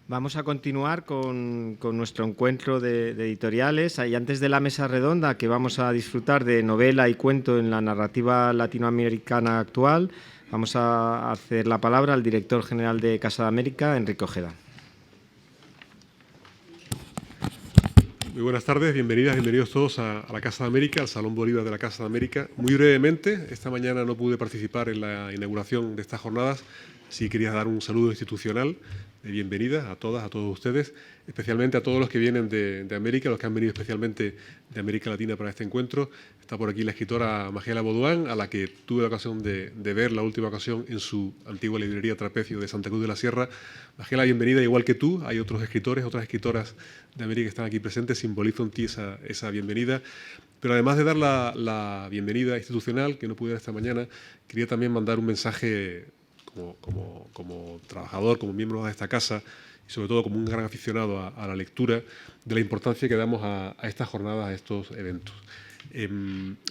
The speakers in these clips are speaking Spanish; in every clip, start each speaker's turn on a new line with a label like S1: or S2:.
S1: Vamos a continuar con nuestro encuentro de editoriales. Y antes de la mesa redonda, que vamos a disfrutar de novela y cuento en la narrativa latinoamericana actual, vamos a hacer la palabra al director general de Casa de América, Enrique Ojeda.
S2: Muy buenas tardes, bienvenidos todos a la Casa de América, al Salón Bolívar de la Casa de América. Muy brevemente, esta mañana no pude participar en la inauguración de estas jornadas. Sí quería dar un saludo institucional de bienvenida a todas, a todos ustedes, especialmente a todos los que vienen de América, los que han venido especialmente de América Latina para este encuentro. Está por aquí la escritora Magiela Baudouin, a la que tuve la ocasión de ver la última ocasión en su antigua librería Trapecio de Santa Cruz de la Sierra. Magiela, bienvenida, igual que tú. Hay otros escritores, otras escritoras de América que están aquí presentes. Simbolizo en ti esa bienvenida. Pero además de dar la bienvenida institucional, que no pude dar esta mañana, quería también mandar un mensaje como trabajador, como miembro de esta casa y sobre todo como un gran aficionado a la lectura, de la importancia que damos a estas jornadas, a estos eventos.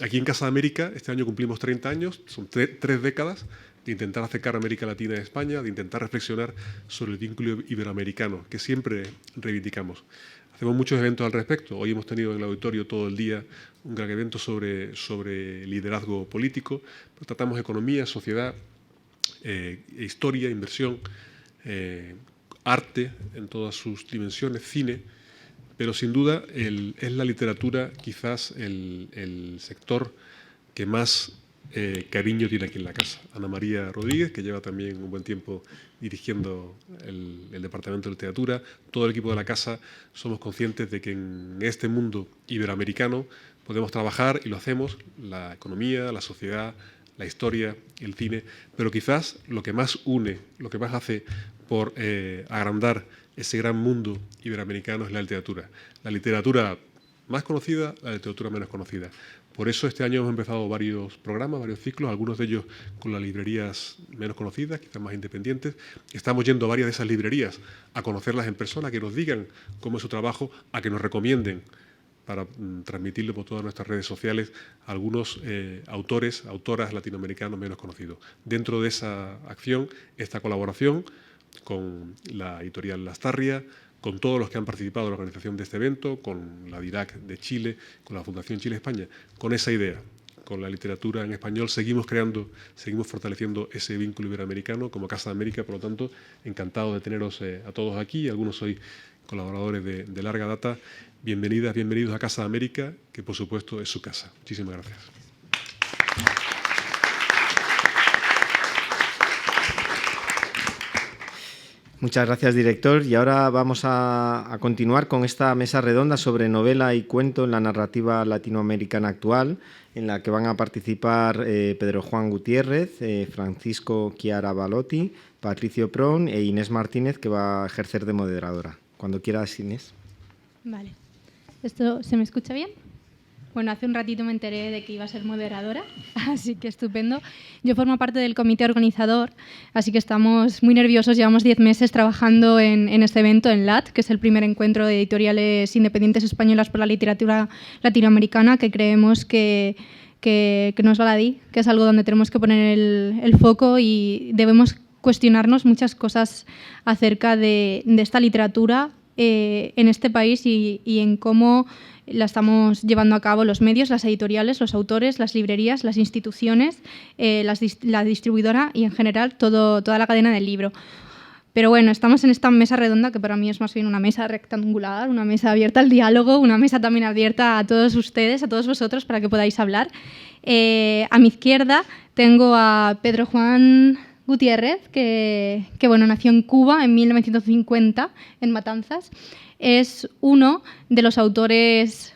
S2: Aquí en Casa de América este año cumplimos 30 años, son 3 décadas de intentar acercar a América Latina y España, de intentar reflexionar sobre el vínculo iberoamericano, que siempre reivindicamos. Hacemos muchos eventos al respecto. Hoy hemos tenido en el auditorio todo el día un gran evento sobre liderazgo político, pero tratamos economía, sociedad, historia, inversión, arte en todas sus dimensiones, cine, pero sin duda es la literatura quizás el sector que más cariño tiene aquí en la casa. Ana María Rodríguez, que lleva también un buen tiempo dirigiendo el Departamento de Literatura, todo el equipo de la casa somos conscientes de que en este mundo iberoamericano podemos trabajar, y lo hacemos, la economía, la sociedad, la historia, el cine, pero quizás lo que más une, lo que más hace por agrandar ese gran mundo iberoamericano es la literatura. La literatura más conocida, la literatura menos conocida. Por eso este año hemos empezado varios programas, varios ciclos, algunos de ellos con las librerías menos conocidas, quizás más independientes. Estamos yendo a varias de esas librerías a conocerlas en persona, a que nos digan cómo es su trabajo, a que nos recomienden para transmitirlo por todas nuestras redes sociales a algunos autores, autoras latinoamericanos menos conocidos. Dentro de esa acción, esta colaboración con la editorial Lastarria, con todos los que han participado en la organización de este evento, con la DIRAC de Chile, con la Fundación Chile-España, con esa idea, con la literatura en español, seguimos fortaleciendo ese vínculo iberoamericano como Casa de América. Por lo tanto, encantado de teneros a todos aquí. Algunos sois colaboradores de larga data. Bienvenidas, bienvenidos a Casa de América, que por supuesto es su casa. Muchísimas gracias.
S1: Muchas gracias, director. Y ahora vamos a continuar con esta mesa redonda sobre novela y cuento en la narrativa latinoamericana actual, en la que van a participar Pedro Juan Gutiérrez, Francisco Chiara Balotti, Patricio Pron e Inés Martínez, que va a ejercer de moderadora. Cuando quieras, Inés.
S3: Vale. ¿Esto se me escucha bien? Bueno, hace un ratito me enteré de que iba a ser moderadora, así que estupendo. Yo formo parte del comité organizador, así que estamos muy nerviosos. Llevamos 10 meses trabajando en este evento, en LAT, que es el primer encuentro de editoriales independientes españolas por la literatura latinoamericana, que creemos que no es baladí, que es algo donde tenemos que poner el foco y debemos cuestionarnos muchas cosas acerca de esta literatura en este país y en cómo la estamos llevando a cabo los medios, las editoriales, los autores, las librerías, las instituciones, la distribuidora y en general toda la cadena del libro. Pero bueno, estamos en esta mesa redonda, que para mí es más bien una mesa rectangular, una mesa abierta al diálogo, una mesa también abierta a todos ustedes, a todos vosotros, para que podáis hablar. A mi izquierda tengo a Pedro Juan Gutiérrez, que bueno, nació en Cuba en 1950, en Matanzas. Es uno de los autores,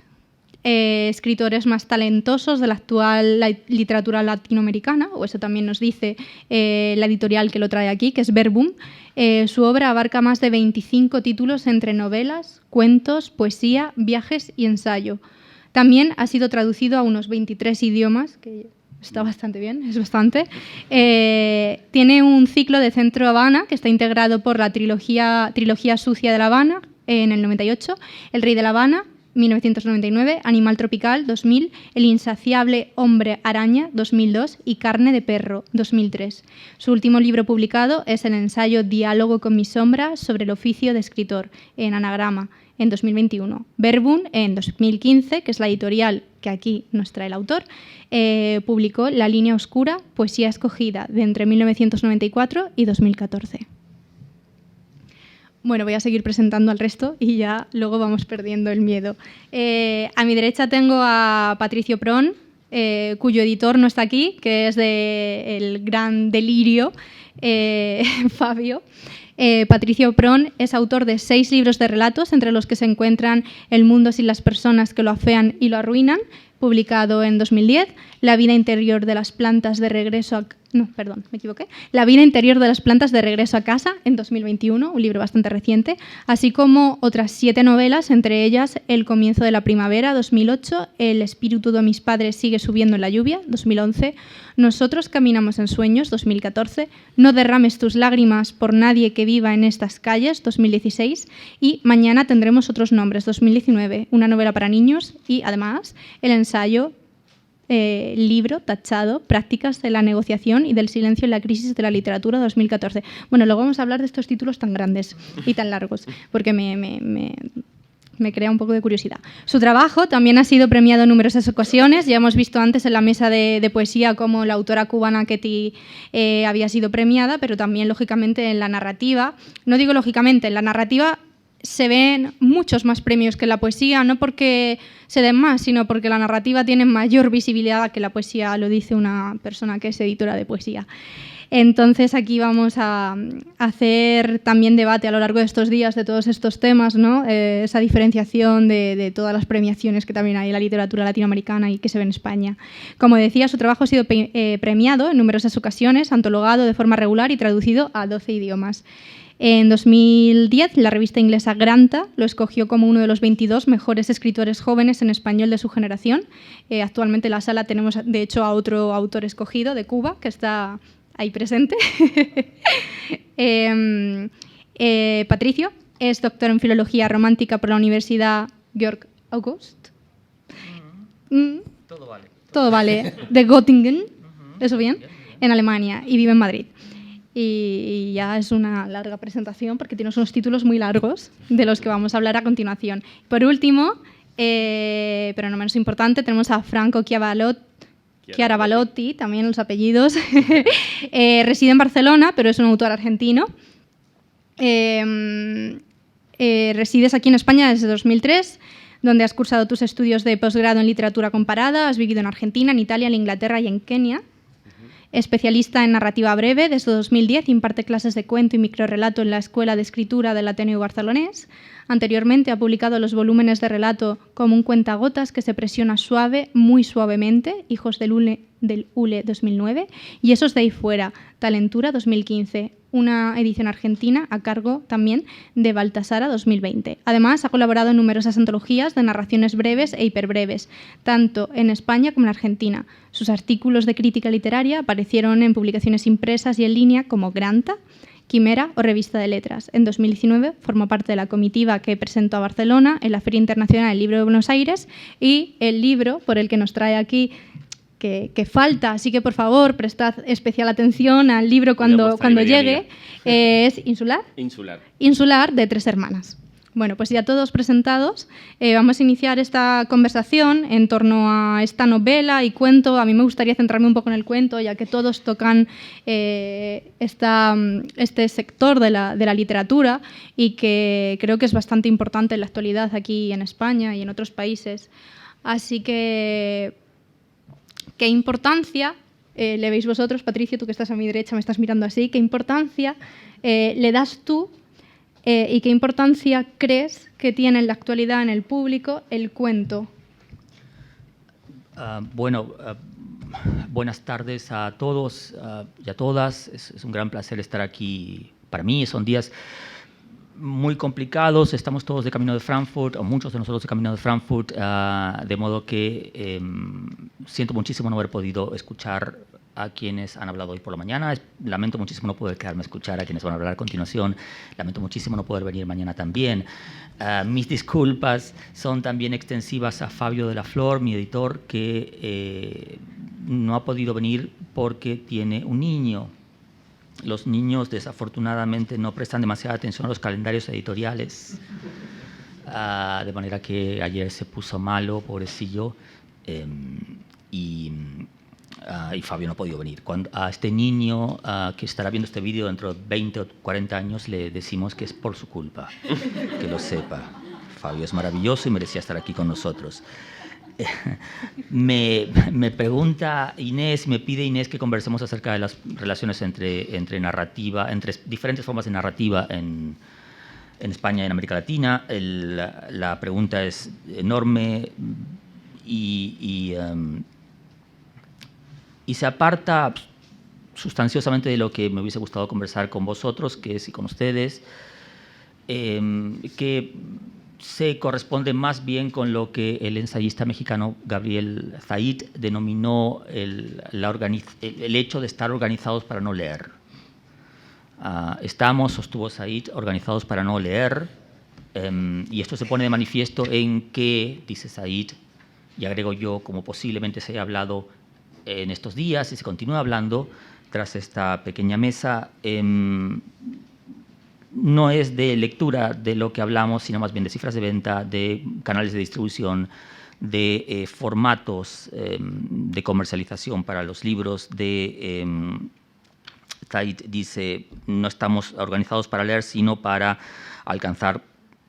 S3: escritores más talentosos de la actual literatura latinoamericana, o eso también nos dice la editorial que lo trae aquí, que es Verbum. Su obra abarca más de 25 títulos entre novelas, cuentos, poesía, viajes y ensayo. También ha sido traducido a unos 23 idiomas, que está bastante bien, es bastante. Tiene un ciclo de Centro Habana, que está integrado por la trilogía Sucia de La Habana, en el 98, El Rey de La Habana, 1999, Animal tropical, 2000, El insaciable hombre araña, 2002 y Carne de perro, 2003. Su último libro publicado es el ensayo Diálogo con mi sombra sobre el oficio de escritor, en Anagrama, en 2021. Verbum, en 2015, que es la editorial que aquí nos trae el autor, publicó La línea oscura, poesía escogida de entre 1994 y 2014. Bueno, voy a seguir presentando al resto y ya luego vamos perdiendo el miedo. A mi derecha tengo a Patricio Pron, cuyo editor no está aquí, que es de El Gran Delirio, Fabio. Patricio Pron es autor de 6 libros de relatos, entre los que se encuentran El mundo sin las personas que lo afean y lo arruinan, publicado en 2010, La vida interior de las plantas de regreso a... No, perdón, me equivoqué. La vida interior de las plantas de regreso a casa, en 2021, un libro bastante reciente, así como otras 7 novelas, entre ellas El comienzo de la primavera, 2008, El espíritu de mis padres sigue subiendo en la lluvia, 2011, Nosotros caminamos en sueños, 2014, No derrames tus lágrimas por nadie que viva en estas calles, 2016, y Mañana tendremos otros nombres, 2019, una novela para niños y, además, el ensayo libro tachado Prácticas de la negociación y del silencio en la crisis de la literatura 2014. Bueno, luego vamos a hablar de estos títulos tan grandes y tan largos, porque me crea un poco de curiosidad. Su trabajo también ha sido premiado en numerosas ocasiones. Ya hemos visto antes en la mesa de poesía cómo la autora cubana Ketty había sido premiada, pero también, lógicamente, en la narrativa. No digo lógicamente, en la narrativa se ven muchos más premios que en la poesía, no porque se den más, sino porque la narrativa tiene mayor visibilidad que la poesía, lo dice una persona que es editora de poesía. Entonces aquí vamos a hacer también debate a lo largo de estos días de todos estos temas, ¿no? Esa diferenciación de todas las premiaciones que también hay en la literatura latinoamericana y que se ve en España. Como decía, su trabajo ha sido premiado en numerosas ocasiones, antologado de forma regular y traducido a 12 idiomas. En 2010, la revista inglesa Granta lo escogió como uno de los 22 mejores escritores jóvenes en español de su generación. Actualmente en la sala tenemos, de hecho, a otro autor escogido de Cuba, que está ahí presente. Patricio es doctor en Filología Romántica por la Universidad Georg August.
S4: Todo vale.
S3: Todo vale. De Göttingen, ¿eso bien? En Alemania, y vive en Madrid. Y ya es una larga presentación porque tiene unos títulos muy largos de los que vamos a hablar a continuación. Por último, pero no menos importante, tenemos a Franco Chiaravalotti, también los apellidos. Reside en Barcelona, pero es un autor argentino. Resides aquí en España desde 2003, donde has cursado tus estudios de posgrado en literatura comparada, has vivido en Argentina, en Italia, en Inglaterra y en Kenia. Especialista en narrativa breve, desde 2010 imparte clases de cuento y microrrelato en la Escuela de Escritura del Ateneo Barcelonés. Anteriormente ha publicado los volúmenes de relato Como un cuentagotas que se presiona suave, muy suavemente, Hijos del Hule 2009, y Esos de ahí fuera, Talentura 2015, una edición argentina a cargo también de Baltasara 2020. Además, ha colaborado en numerosas antologías de narraciones breves e hiperbreves, tanto en España como en Argentina. Sus artículos de crítica literaria aparecieron en publicaciones impresas y en línea como Granta, Quimera o Revista de Letras. En 2019 formó parte de la comitiva que presentó a Barcelona en la Feria Internacional del Libro de Buenos Aires, y el libro por el que nos trae aquí que falta, así que por favor prestad especial atención al libro cuando llegue, es Insular, de Tres Hermanas. Bueno, pues ya todos presentados, vamos a iniciar esta conversación en torno a esta novela y cuento. A mí me gustaría centrarme un poco en el cuento, ya que todos tocan este sector de la literatura y que creo que es bastante importante en la actualidad aquí en España y en otros países. Así que, ¿qué importancia le veis vosotros? Patricio, tú que estás a mi derecha, me estás mirando así. ¿Qué importancia le das tú y qué importancia crees que tiene en la actualidad en el público el cuento?
S4: Buenas tardes a todos y a todas. Es un gran placer estar aquí. Para mí son días muy complicados. Estamos todos de camino de Frankfurt, o muchos de nosotros de camino de Frankfurt, de modo que siento muchísimo no haber podido escuchar a quienes han hablado hoy por la mañana. Lamento muchísimo no poder quedarme a escuchar a quienes van a hablar a continuación. Lamento muchísimo no poder venir mañana también. Mis disculpas son también extensivas a Fabio de la Flor, mi editor, que no ha podido venir porque tiene un niño. Los niños, desafortunadamente, no prestan demasiada atención a los calendarios editoriales, de manera que ayer se puso malo, pobrecillo, y Fabio no ha podido venir. A este niño que estará viendo este vídeo dentro de 20 o 40 años le decimos que es por su culpa, que lo sepa. Fabio es maravilloso y merecía estar aquí con nosotros. Me pregunta Inés, me pide Inés que conversemos acerca de las relaciones entre narrativa, entre diferentes formas de narrativa en España y en América Latina. La pregunta es enorme y se aparta sustanciosamente de lo que me hubiese gustado conversar con vosotros, que es y con ustedes, que se corresponde más bien con lo que el ensayista mexicano Gabriel Zahid denominó el hecho de estar organizados para no leer. Estamos, sostuvo Zahid, organizados para no leer, y esto se pone de manifiesto en que, dice Zahid, y agrego yo, como posiblemente se haya hablado en estos días y se continúa hablando tras esta pequeña mesa, no es de lectura de lo que hablamos, sino más bien de cifras de venta, de canales de distribución, de formatos de comercialización para los libros. Zahid dice, no estamos organizados para leer, sino para alcanzar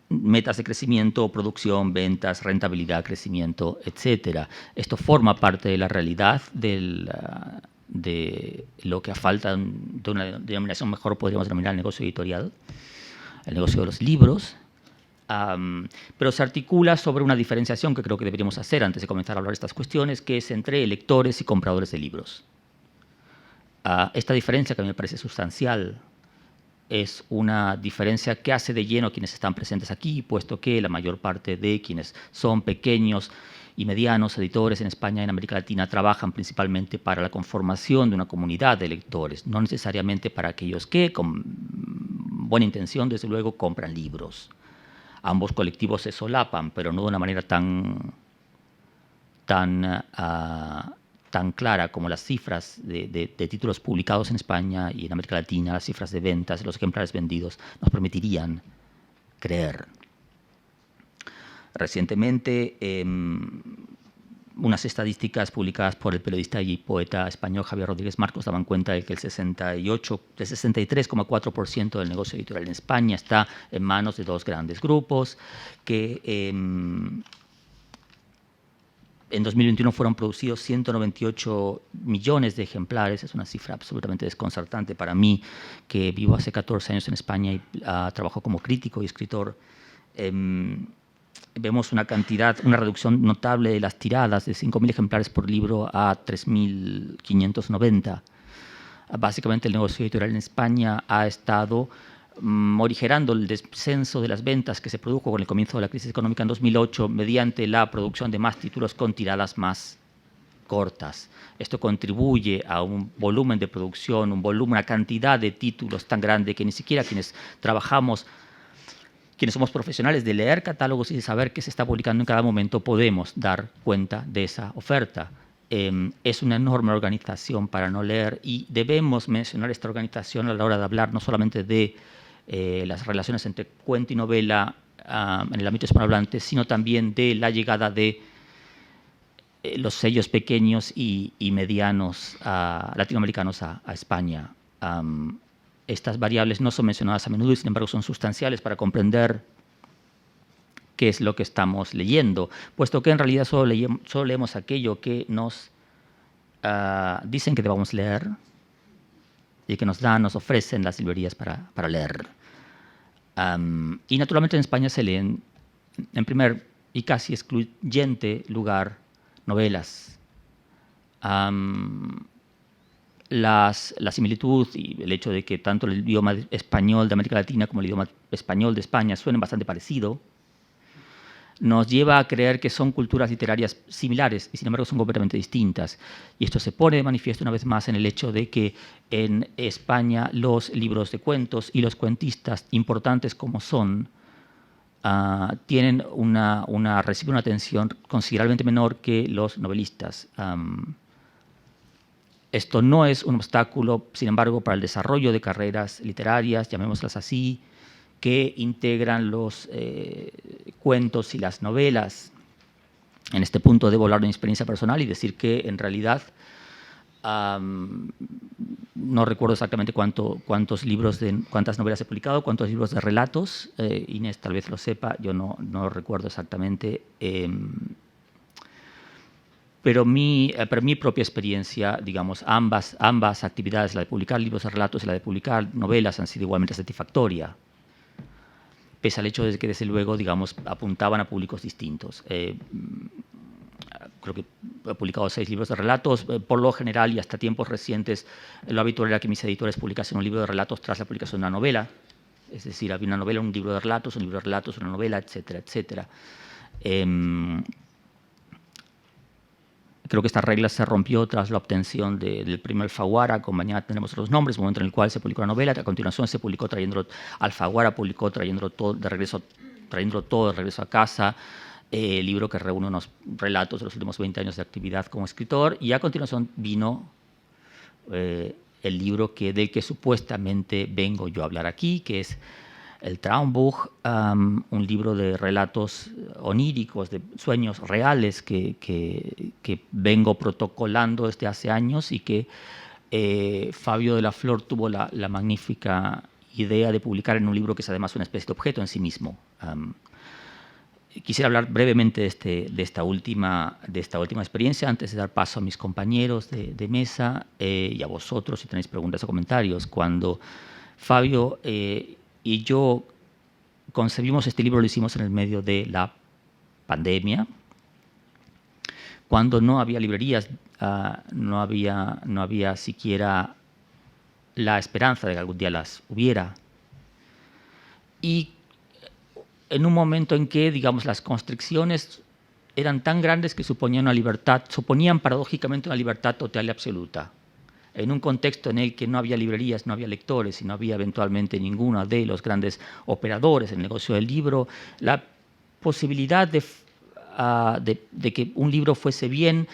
S4: metas de crecimiento, producción, ventas, rentabilidad, crecimiento, etc. Esto forma parte de la realidad de lo que a falta de una denominación mejor podríamos denominar el negocio editorial, el negocio de los libros, pero se articula sobre una diferenciación que creo que deberíamos hacer antes de comenzar a hablar de estas cuestiones, que es entre lectores y compradores de libros. Esta diferencia, que a mí me parece sustancial, es una diferencia que hace de lleno a quienes están presentes aquí, puesto que la mayor parte de quienes son pequeños y medianos editores en España y en América Latina trabajan principalmente para la conformación de una comunidad de lectores, no necesariamente para aquellos que, con buena intención, desde luego, compran libros. Ambos colectivos se solapan, pero no de una manera tan clara como las cifras de títulos publicados en España y en América Latina, las cifras de ventas, los ejemplares vendidos, nos permitirían creer. Recientemente, unas estadísticas publicadas por el periodista y poeta español Javier Rodríguez Marcos daban cuenta de que el 63,4% del negocio editorial en España está en manos de dos grandes grupos, que en 2021 fueron producidos 198 millones de ejemplares. Es una cifra absolutamente desconcertante para mí, que vivo hace 14 años en España y trabajo como crítico y escritor. Vemos una reducción notable de las tiradas, de 5.000 ejemplares por libro a 3.590. Básicamente el negocio editorial en España ha estado morigerando el descenso de las ventas que se produjo con el comienzo de la crisis económica en 2008 mediante la producción de más títulos con tiradas más cortas. Esto contribuye a un volumen de producción, una cantidad de títulos tan grande que ni siquiera quienes trabajamos, quienes somos profesionales de leer catálogos y de saber qué se está publicando en cada momento, podemos dar cuenta de esa oferta. Es una enorme organización para no leer y debemos mencionar esta organización a la hora de hablar no solamente de las relaciones entre cuento y novela en el ámbito hispanohablante, sino también de la llegada de los sellos pequeños y medianos latinoamericanos a España. Estas variables no son mencionadas a menudo y, sin embargo, son sustanciales para comprender qué es lo que estamos leyendo, puesto que en realidad solo leemos aquello que nos dicen que debamos leer y que nos ofrecen las librerías para leer. Y naturalmente en España se leen, en primer y casi excluyente lugar, novelas. La similitud y el hecho de que tanto el idioma español de América Latina como el idioma español de España suenen bastante parecido nos lleva a creer que son culturas literarias similares y sin embargo son completamente distintas. Y esto se pone de manifiesto una vez más en el hecho de que en España los libros de cuentos y los cuentistas, importantes como son, reciben una atención considerablemente menor que los novelistas. Esto no es un obstáculo, sin embargo, para el desarrollo de carreras literarias, llamémoslas así, que integran los cuentos y las novelas. En este punto debo hablar de mi experiencia personal y decir que en realidad no recuerdo exactamente cuántas novelas he publicado, cuántos libros de relatos. Inés tal vez lo sepa, yo no recuerdo exactamente. Pero mi propia experiencia, digamos, ambas actividades, la de publicar libros de relatos y la de publicar novelas, han sido igualmente satisfactorias, pese al hecho de que, desde luego, digamos, apuntaban a públicos distintos. Creo que he publicado 6 libros de relatos. Por lo general, y hasta tiempos recientes, lo habitual era que mis editores publicasen un libro de relatos tras la publicación de una novela. Es decir, había una novela, un libro de relatos, un libro de relatos, una novela, etcétera, etcétera. Creo que esta regla se rompió tras la obtención del premio Alfaguara, con Mañana tenemos los nombres, momento en el cual se publicó la novela. A continuación se publicó Alfaguara publicó trayéndolo todo de regreso a casa, libro que reúne unos relatos de los últimos 20 años de actividad como escritor. Y a continuación vino el libro del que supuestamente vengo yo a hablar aquí, que es el Traumbuch, un libro de relatos oníricos, de sueños reales que vengo protocolando desde hace años y que Fabio de la Flor tuvo la magnífica idea de publicar en un libro que es además una especie de objeto en sí mismo. Quisiera hablar brevemente de esta última experiencia antes de dar paso a mis compañeros de mesa y a vosotros si tenéis preguntas o comentarios. Cuando Fabio y yo concebimos este libro, lo hicimos en el medio de la pandemia, cuando no había librerías, no había siquiera la esperanza de que algún día las hubiera. Y en un momento en que, digamos, las constricciones eran tan grandes que suponían paradójicamente una libertad total y absoluta. En un contexto en el que no había librerías, no había lectores y no había eventualmente ninguno de los grandes operadores en el negocio del libro, la posibilidad de que un libro fuese bien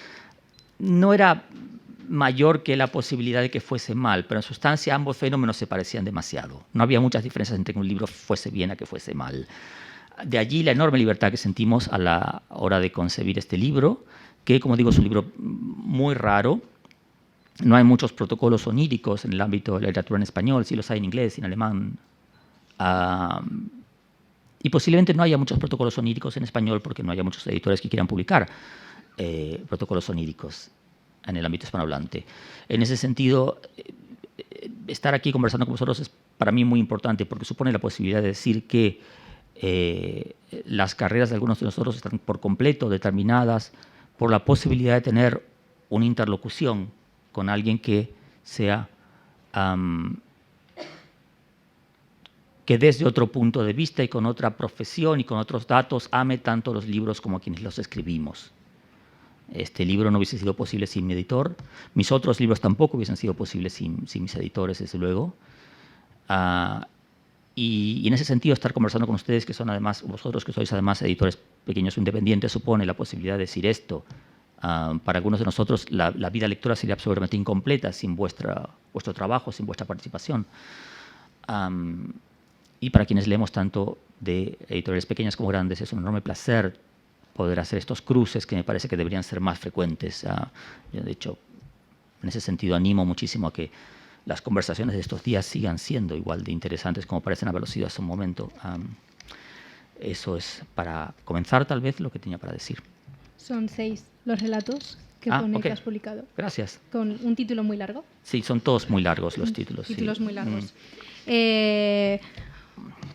S4: no era mayor que la posibilidad de que fuese mal, pero en sustancia ambos fenómenos se parecían demasiado. No había muchas diferencias entre que un libro fuese bien a que fuese mal. De allí la enorme libertad que sentimos a la hora de concebir este libro, que, como digo, es un libro muy raro. No hay muchos protocolos oníricos en el ámbito de la literatura en español, sí los hay en inglés y en alemán. Y posiblemente no haya muchos protocolos oníricos en español porque no haya muchos editores que quieran publicar protocolos oníricos en el ámbito hispanohablante. En ese sentido, estar aquí conversando con vosotros es para mí muy importante porque supone la posibilidad de decir que las carreras de algunos de nosotros están por completo determinadas por la posibilidad de tener una interlocución con alguien que sea que desde otro punto de vista y con otra profesión y con otros datos ame tanto los libros como quienes los escribimos. Este libro no hubiese sido posible sin mi editor. Mis otros libros tampoco hubiesen sido posibles sin mis editores, desde luego. Y en ese sentido, estar conversando con ustedes, que son además, vosotros que sois además editores pequeños o independientes, supone la posibilidad de decir esto. Para algunos de nosotros la vida lectora sería absolutamente incompleta sin vuestro trabajo, sin vuestra participación. Y para quienes leemos tanto de editoriales pequeñas como grandes, es un enorme placer poder hacer estos cruces que me parece que deberían ser más frecuentes. Yo, de hecho, en ese sentido animo muchísimo a que las conversaciones de estos días sigan siendo igual de interesantes como parecen haberlo sido hace un momento. Eso es, para comenzar, tal vez, lo que tenía para decir.
S3: Son 6 los relatos que pone que has publicado.
S4: Gracias.
S3: Con un título muy largo.
S4: Sí, son todos muy largos los títulos.
S3: Títulos
S4: sí.
S3: muy largos.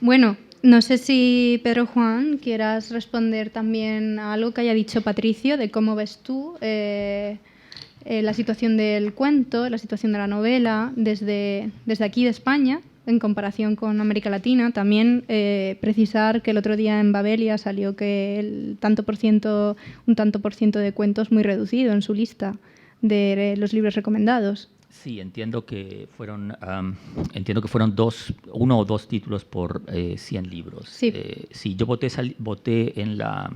S3: Bueno, no sé si Pedro Juan quieras responder también a algo que haya dicho Patricio, de cómo ves tú la situación del cuento, la situación de la novela, desde aquí de España, en comparación con América Latina. También precisar que el otro día en Babelia salió que un tanto por ciento de cuentos muy reducido en su lista de los libros recomendados.
S4: Sí, entiendo que fueron uno o dos títulos por 100 libros.
S3: Sí.
S4: Sí, yo voté en la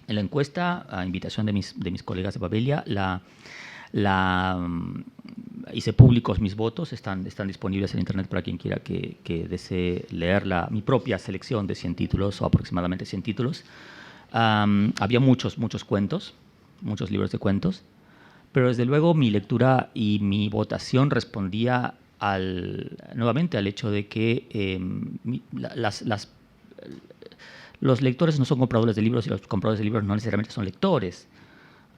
S4: encuesta, a invitación de mis colegas de Babelia, hice públicos mis votos, están disponibles en internet para quien quiera que desee leer mi propia selección de 100 títulos o aproximadamente 100 títulos. Había muchos cuentos, muchos libros de cuentos, pero desde luego mi lectura y mi votación respondía nuevamente al hecho de que los lectores no son compradores de libros y los compradores de libros no necesariamente son lectores.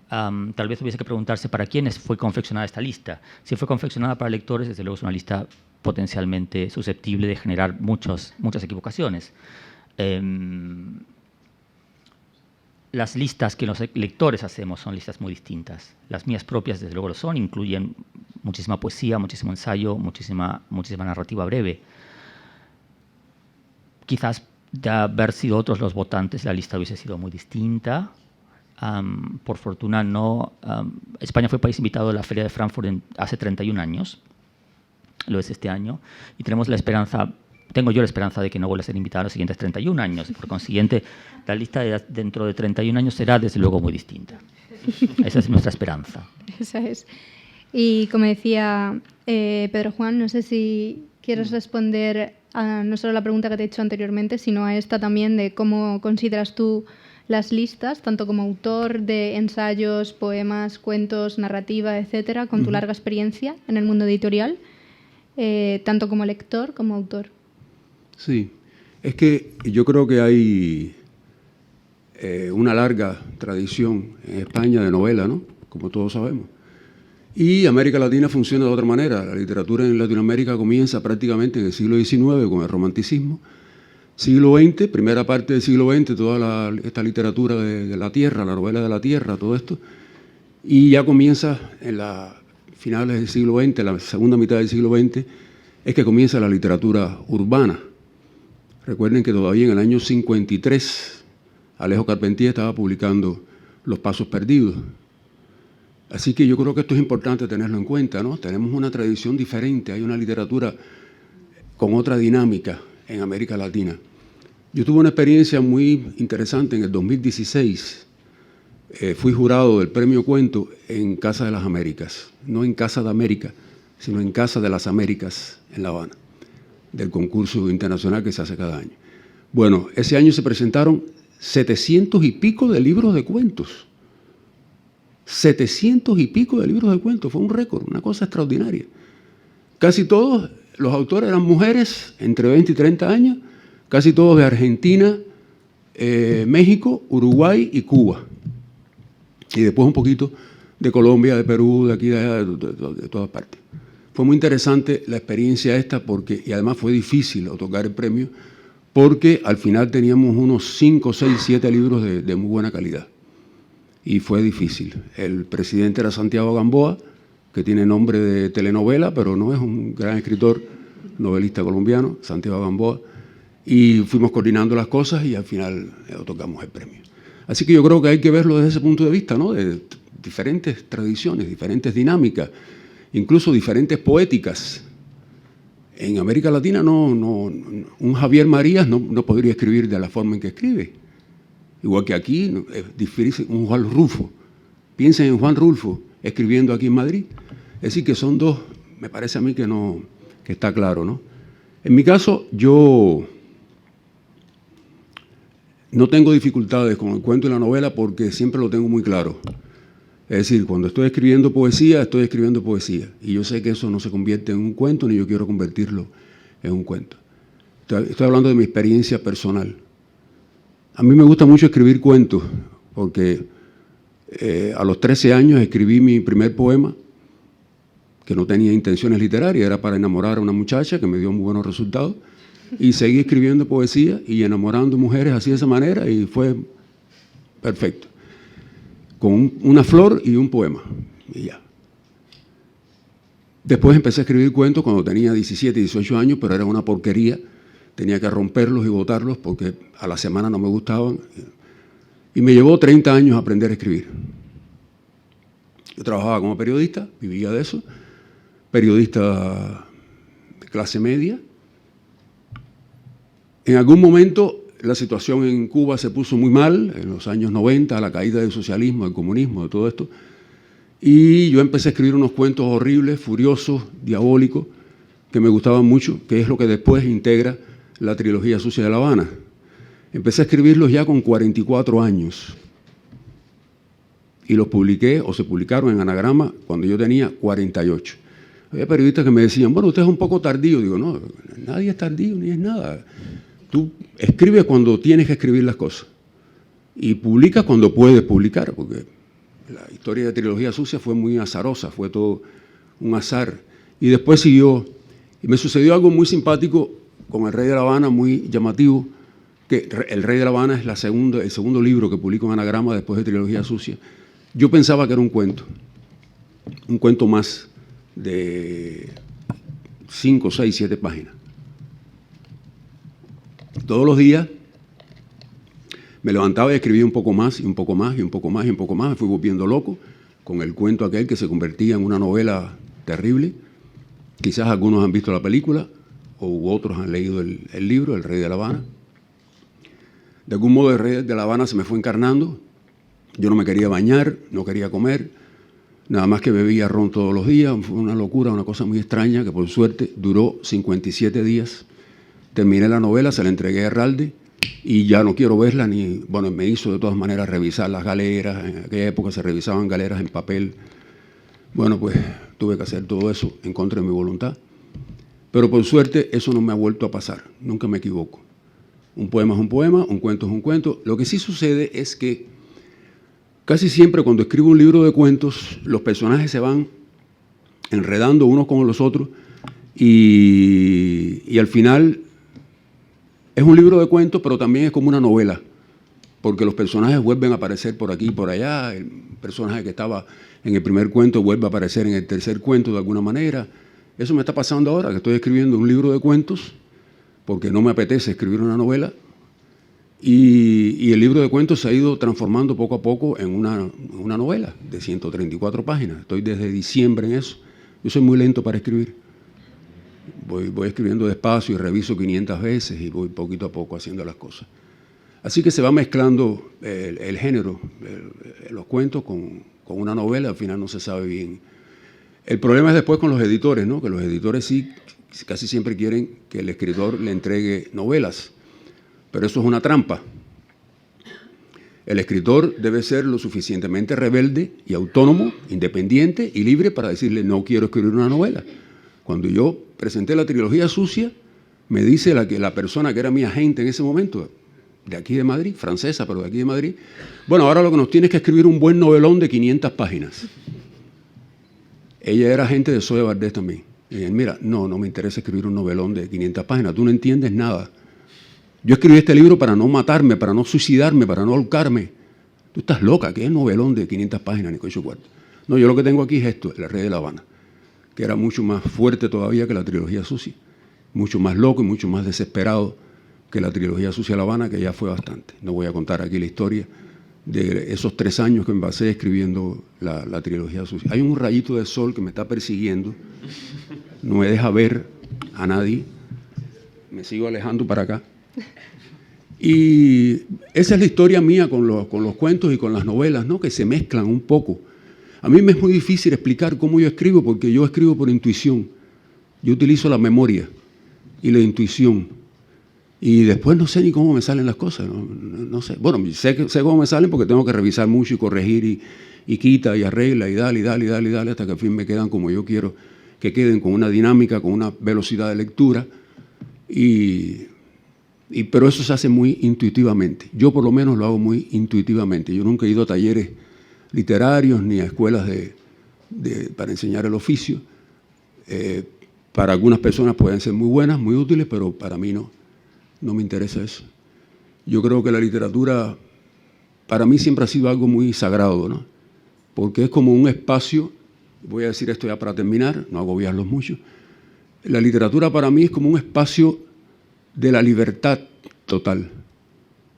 S4: Tal vez hubiese que preguntarse para quiénes fue confeccionada esta lista. Si fue confeccionada para lectores, desde luego es una lista potencialmente susceptible de generar muchas equivocaciones. Las listas que los lectores hacemos son listas muy distintas. Las mías propias, desde luego, lo son. Incluyen muchísima poesía, muchísimo ensayo, muchísima narrativa breve. Quizás de haber sido otros los votantes, la lista hubiese sido muy distinta. Por fortuna, no. España fue país invitado a la Feria de Frankfurt hace 31 años. Lo es este año. Y tengo yo la esperanza de que no vuelva a ser invitada a los siguientes 31 años. Por consiguiente, la lista dentro de 31 años será, desde luego, muy distinta. Esa es nuestra esperanza.
S3: Esa es. Y como decía Pedro Juan, no sé si quieres responder no solo a la pregunta que te he hecho anteriormente, sino a esta también de cómo consideras tú las listas, tanto como autor de ensayos, poemas, cuentos, narrativa, etcétera, con tu larga experiencia en el mundo editorial, tanto como lector como autor.
S5: Sí, es que yo creo que hay una larga tradición en España de novela, ¿no? Como todos sabemos. Y América Latina funciona de otra manera. La literatura en Latinoamérica comienza prácticamente en el siglo XIX con el romanticismo. Siglo XX, primera parte del siglo XX, toda esta literatura de la tierra, la novela de la tierra, todo esto. Y ya comienza en las finales del siglo XX, la segunda mitad del siglo XX, es que comienza la literatura urbana. Recuerden que todavía en el año 53, Alejo Carpentier estaba publicando Los Pasos Perdidos. Así que yo creo que esto es importante tenerlo en cuenta, ¿no? Tenemos una tradición diferente, hay una literatura con otra dinámica en América Latina. Yo tuve una experiencia muy interesante en el 2016. Fui jurado del Premio Cuento en Casa de las Américas, no en Casa de América, sino en Casa de las Américas en La Habana, del concurso internacional que se hace cada año. Bueno, ese año se presentaron 700 y pico de libros de cuentos. 700 y pico de libros de cuentos, fue un récord, una cosa extraordinaria. Casi todos los autores eran mujeres entre 20 y 30 años, casi todos de Argentina, México, Uruguay y Cuba. Y después un poquito de Colombia, de Perú, de aquí, de allá, de todas partes. Fue muy interesante la experiencia esta y además fue difícil otorgar el premio porque al final teníamos unos 5, 6, 7 libros de muy buena calidad. Y fue difícil. El presidente era Santiago Gamboa, que tiene nombre de telenovela, pero no es un gran escritor, novelista colombiano, Santiago Gamboa, y fuimos coordinando las cosas y al final otorgamos el premio. Así que yo creo que hay que verlo desde ese punto de vista, ¿no? De diferentes tradiciones, diferentes dinámicas, incluso diferentes poéticas. En América Latina un Javier Marías no podría escribir de la forma en que escribe. Igual que aquí, es difícil, un Juan Rulfo. Piensen en Juan Rulfo escribiendo aquí en Madrid. Es decir, que son dos, me parece a mí que está claro, ¿no? En mi caso, yo no tengo dificultades con el cuento y la novela porque siempre lo tengo muy claro. Es decir, cuando estoy escribiendo poesía, estoy escribiendo poesía. Y yo sé que eso no se convierte en un cuento, ni yo quiero convertirlo en un cuento. Estoy hablando de mi experiencia personal. A mí me gusta mucho escribir cuentos, porque a los 13 años escribí mi primer poema, que no tenía intenciones literarias, era para enamorar a una muchacha que me dio muy buenos resultados, y seguí escribiendo poesía y enamorando mujeres así de esa manera, y fue perfecto. Con una flor y un poema, y ya. Después empecé a escribir cuentos cuando tenía 17, 18 años, pero era una porquería. Tenía que romperlos y botarlos porque a la semana no me gustaban. Y me llevó 30 años aprender a escribir. Yo trabajaba como periodista, vivía de eso, periodista de clase media. En algún momento la situación en Cuba se puso muy mal, en los años 90, la caída del socialismo, del comunismo, de todo esto. Y yo empecé a escribir unos cuentos horribles, furiosos, diabólicos, que me gustaban mucho, que es lo que después integra la trilogía sucia de La Habana. Empecé a escribirlos ya con 44 años. Y los publiqué, o se publicaron en Anagrama, cuando yo tenía 48. Había periodistas que me decían, bueno, usted es un poco tardío. Digo, no, nadie es tardío, ni es nada. Tú escribes cuando tienes que escribir las cosas. Y publicas cuando puedes publicar, porque la historia de Trilogía Sucia fue muy azarosa, fue todo un azar. Y después siguió, y me sucedió algo muy simpático con El Rey de La Habana, muy llamativo, que El Rey de La Habana es el segundo libro que publico en Anagrama después de Trilogía Sucia. Yo pensaba que era un cuento más de 5, 6, 7 páginas. Todos los días me levantaba y escribía un poco más, y un poco más, y un poco más, y un poco más. Me fui volviendo loco con el cuento aquel que se convertía en una novela terrible. Quizás algunos han visto la película, o otros han leído el libro, El Rey de La Habana. De algún modo El Rey de La Habana se me fue encarnando. Yo no me quería bañar, no quería comer, nada más que bebía ron todos los días. Fue una locura, una cosa muy extraña que por suerte duró 57 días. Terminé la novela, se la entregué a Herralde y ya no quiero verla ni... Bueno, me hizo de todas maneras revisar las galeras. En aquella época se revisaban galeras en papel. Bueno, pues tuve que hacer todo eso en contra de mi voluntad. Pero por suerte eso no me ha vuelto a pasar. Nunca me equivoco. Un poema es un poema, un cuento es un cuento. Lo que sí sucede es que casi siempre cuando escribo un libro de cuentos, los personajes se van enredando unos con los otros y al final es un libro de cuentos, pero también es como una novela, porque los personajes vuelven a aparecer por aquí y por allá. El personaje que estaba en el primer cuento vuelve a aparecer en el tercer cuento de alguna manera. Eso me está pasando ahora, que estoy escribiendo un libro de cuentos, porque no me apetece escribir una novela. Y el libro de cuentos se ha ido transformando poco a poco en una novela de 134 páginas. Estoy desde diciembre en eso. Yo soy muy lento para escribir. Voy escribiendo despacio y reviso 500 veces y voy poquito a poco haciendo las cosas. Así que se va mezclando el género, los cuentos con una novela. Al final no se sabe bien. El problema es después con los editores, ¿no? Que los editores sí casi siempre quieren que el escritor le entregue novelas. Pero eso es una trampa. El escritor debe ser lo suficientemente rebelde y autónomo, independiente y libre para decirle no quiero escribir una novela. Cuando yo presenté la Trilogía Sucia, me dice la persona que era mi agente en ese momento, de aquí de Madrid, francesa, pero de aquí de Madrid, bueno, ahora lo que nos tienes que escribir un buen novelón de 500 páginas. Ella era agente de Zoe Valdés también. Y dije, mira, no me interesa escribir un novelón de 500 páginas, tú no entiendes nada. Yo escribí este libro para no matarme, para no suicidarme, para no ahorcarme. Tú estás loca, ¿qué es novelón de 500 páginas, ni cocho cuarto? No, yo lo que tengo aquí es esto, El Rey de La Habana, que era mucho más fuerte todavía que la Trilogía Sucia, mucho más loco y mucho más desesperado que la Trilogía Sucia de La Habana, que ya fue bastante. No voy a contar aquí la historia de esos 3 años que me pasé escribiendo la Trilogía Sucia. Hay un rayito de sol que me está persiguiendo, no me deja ver a nadie, me sigo alejando para acá. Y esa es la historia mía con los cuentos y con las novelas, ¿no? Que se mezclan un poco. A mí me es muy difícil explicar cómo yo escribo, porque yo escribo por intuición. Yo utilizo la memoria y la intuición. Y después no sé ni cómo me salen las cosas. No sé. Bueno, sé cómo me salen porque tengo que revisar mucho y corregir y quita y arregla y dale, hasta que al fin me quedan como yo quiero que queden, con una dinámica, con una velocidad de lectura. Pero eso se hace muy intuitivamente. Yo por lo menos lo hago muy intuitivamente. Yo nunca he ido a talleres literarios ni a escuelas para enseñar el oficio. Para algunas personas pueden ser muy buenas, muy útiles, pero para mí no me interesa eso. Yo creo que la literatura para mí siempre ha sido algo muy sagrado, ¿no? Porque es como un espacio voy a decir esto ya para terminar, no agobiarlos mucho, la literatura para mí es como un espacio de la libertad total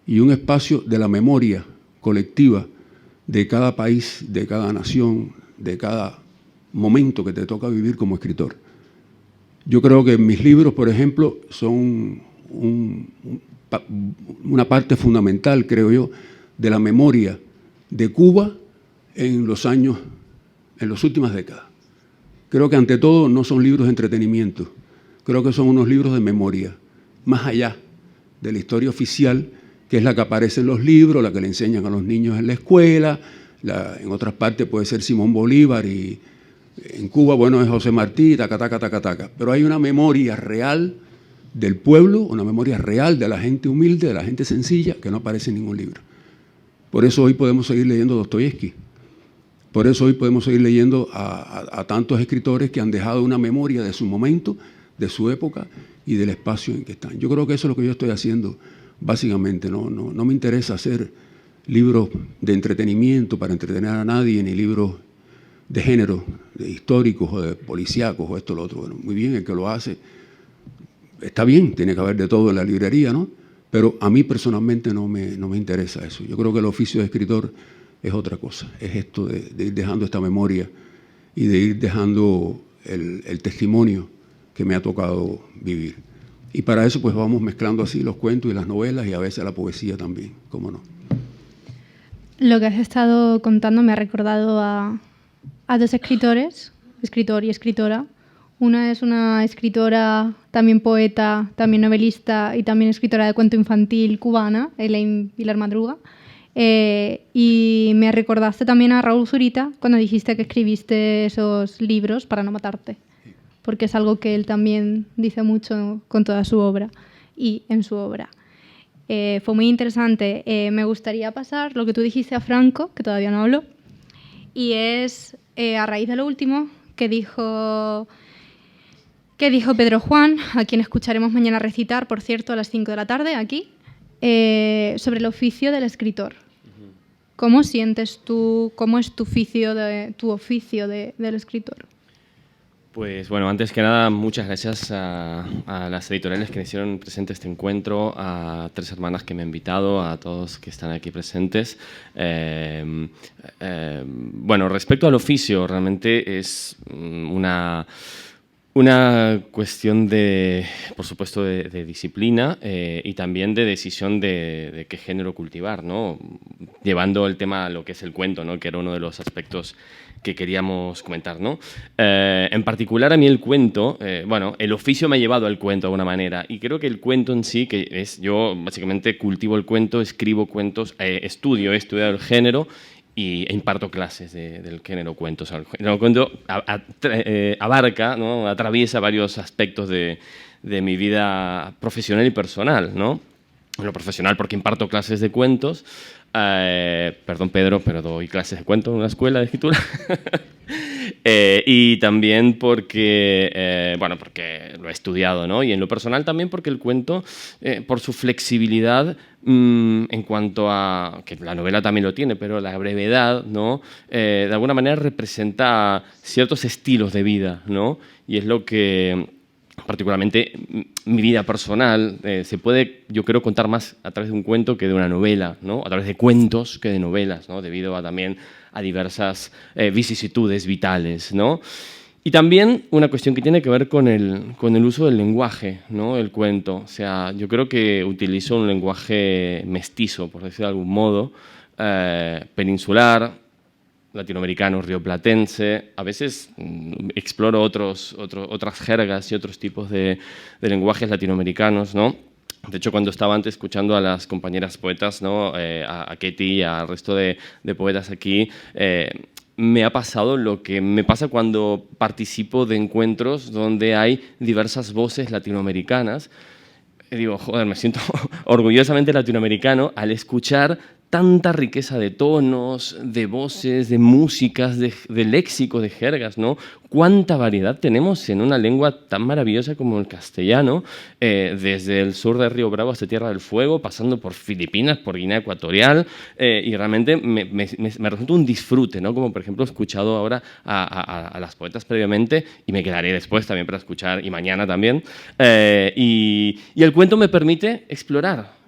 S5: y un espacio de la memoria colectiva de cada país, de cada nación, de cada momento que te toca vivir como escritor. Yo creo que mis libros, por ejemplo, son una parte fundamental, creo yo, de la memoria de Cuba en las últimas décadas. Creo que ante todo no son libros de entretenimiento, creo que son unos libros de memoria, más allá de la historia oficial, que es la que aparece en los libros, la que le enseñan a los niños en la escuela, en otras partes puede ser Simón Bolívar y en Cuba, bueno, es José Martí, taca, taca, taca, taca. Pero hay una memoria real del pueblo, una memoria real de la gente humilde, de la gente sencilla, que no aparece en ningún libro. Por eso hoy podemos seguir leyendo Dostoyevski. Por eso hoy podemos seguir leyendo a tantos escritores que han dejado una memoria de su momento, de su época y del espacio en que están. Yo creo que eso es lo que yo estoy haciendo, básicamente. No me interesa hacer libros de entretenimiento para entretener a nadie, ni libros de género, de históricos o de policíacos o esto o lo otro. Bueno, muy bien, el que lo hace está bien, tiene que haber de todo en la librería, ¿no? Pero a mí personalmente no me interesa eso. Yo creo que el oficio de escritor es otra cosa, es esto de ir dejando esta memoria y de ir dejando el testimonio que me ha tocado vivir. Y para eso pues vamos mezclando así los cuentos y las novelas y a veces la poesía también, cómo no.
S3: Lo que has estado contando me ha recordado a dos escritores, escritor y escritora. Una es una escritora, también poeta, también novelista y también escritora de cuento infantil cubana, Elaine Pilar Madruga. Y me recordaste también a Raúl Zurita cuando dijiste que escribiste esos libros para no matarte, porque es algo que él también dice mucho con toda su obra y en su obra. Fue muy interesante. Me gustaría pasar lo que tú dijiste a Franco, que todavía no habló, y es a raíz de lo último que dijo Pedro Juan, a quien escucharemos mañana recitar, por cierto, a las 5 de la tarde, aquí, sobre el oficio del escritor. ¿Cómo sientes tú, cómo es tu oficio del escritor?
S6: Pues bueno, antes que nada, muchas gracias a las editoriales que hicieron presente este encuentro, a Tres Hermanas que me han invitado, a todos que están aquí presentes. Bueno, respecto al oficio, realmente es una cuestión de, por supuesto, de disciplina y también de decisión de qué género cultivar, ¿no? Llevando el tema a lo que es el cuento, ¿no? Que era uno de los aspectos que queríamos comentar, ¿no? En particular, a mí el cuento, bueno, el oficio me ha llevado al cuento de alguna manera, y creo que el cuento en sí, que es, yo básicamente cultivo el cuento, escribo cuentos, he estudiado el género e imparto clases del género cuento. O sea, el género cuento abarca, ¿no? Atraviesa varios aspectos de mi vida profesional y personal, ¿no? En lo profesional porque imparto clases de cuentos, perdón Pedro, pero doy clases de cuentos en una escuela de escritura. Y también porque, bueno, porque lo he estudiado, ¿no? Y en lo personal también porque el cuento, por su flexibilidad, en cuanto a, que la novela también lo tiene, pero la brevedad, ¿no? De alguna manera representa ciertos estilos de vida, ¿no? Y es lo que, particularmente, mi vida personal se puede, yo creo, contar más a través de un cuento que de una novela, ¿no? A través de cuentos que de novelas, ¿no? Debido también a diversas vicisitudes vitales, ¿no? Y también una cuestión que tiene que ver con el uso del lenguaje, ¿no? El cuento. O sea, yo creo que utilizo un lenguaje mestizo, por decirlo de algún modo, peninsular, latinoamericano, rioplatense. A veces exploro otras jergas y otros tipos de lenguajes latinoamericanos, ¿no? De hecho, cuando estaba antes escuchando a las compañeras poetas, ¿no? A Ketty y al resto de poetas aquí, me ha pasado lo que me pasa cuando participo de encuentros donde hay diversas voces latinoamericanas. Digo, joder, me siento orgullosamente latinoamericano al escuchar tanta riqueza de tonos, de voces, de músicas, de léxico, de jergas, ¿no? Cuánta variedad tenemos en una lengua tan maravillosa como el castellano, desde el sur de Río Bravo hasta Tierra del Fuego, pasando por Filipinas, por Guinea Ecuatorial, y realmente me resulta un disfrute, ¿no? Como por ejemplo he escuchado ahora a las poetas previamente, y me quedaré después también para escuchar, y mañana también, y el cuento me permite explorar,